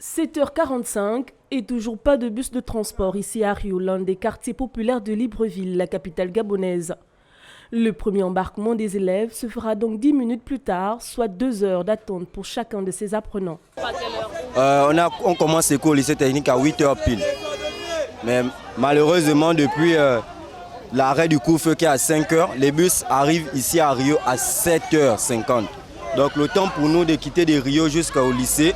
7h45 et toujours pas de bus de transport ici à Rio, l'un des quartiers populaires de Libreville, la capitale gabonaise. Le premier embarquement des élèves se fera donc 10 minutes plus tard, soit 2 heures d'attente pour chacun de ces apprenants. On commence l'école au lycée technique à 8h pile. Mais malheureusement, depuis l'arrêt du couvre-feu qui est à 5h, les bus arrivent ici à Rio à 7h50. Donc le temps pour nous de quitter de Rio jusqu'au lycée,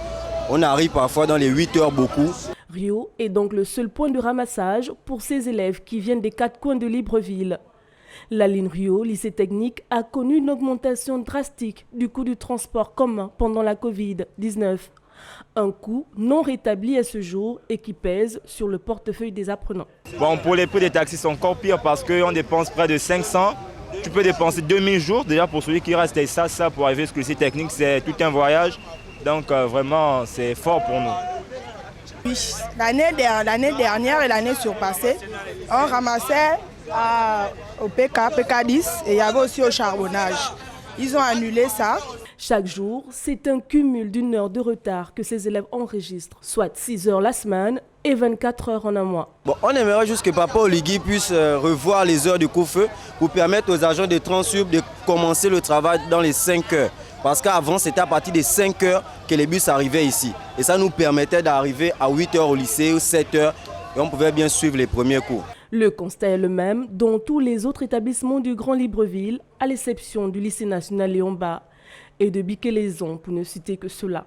on arrive parfois dans les 8h beaucoup. Rio est donc le seul point de ramassage pour ces élèves qui viennent des 4 coins de Libreville. La ligne Rio, lycée technique, a connu une augmentation drastique du coût du transport commun pendant la Covid-19. Un coût non rétabli à ce jour et qui pèse sur le portefeuille des apprenants. Bon, pour les prix des taxis, c'est encore pire parce qu'on dépense près de 500. Tu peux dépenser 2000 jours déjà pour celui qui reste. Et ça pour arriver jusqu'au lycée technique, c'est tout un voyage. Donc vraiment, c'est fort pour nous. Oui, l'année dernière et l'année surpassée, on ramassait au PK10 et il y avait aussi au charbonnage. Ils ont annulé ça. Chaque jour, c'est un cumul d'1 heure de retard que ces élèves enregistrent, soit 6 heures la semaine et 24 heures en un mois. Bon, on aimerait juste que Papa Oligui puisse revoir les heures de couvre-feu pour permettre aux agents de Transub de commencer le travail dans les 5 heures. Parce qu'avant, c'était à partir des 5 heures que les bus arrivaient ici. Et ça nous permettait d'arriver à 8 heures au lycée ou 7 heures et on pouvait bien suivre les premiers cours. Le constat est le même dans tous les autres établissements du Grand Libreville, à l'exception du lycée national Léon Ba et de Biquelaison, pour ne citer que cela.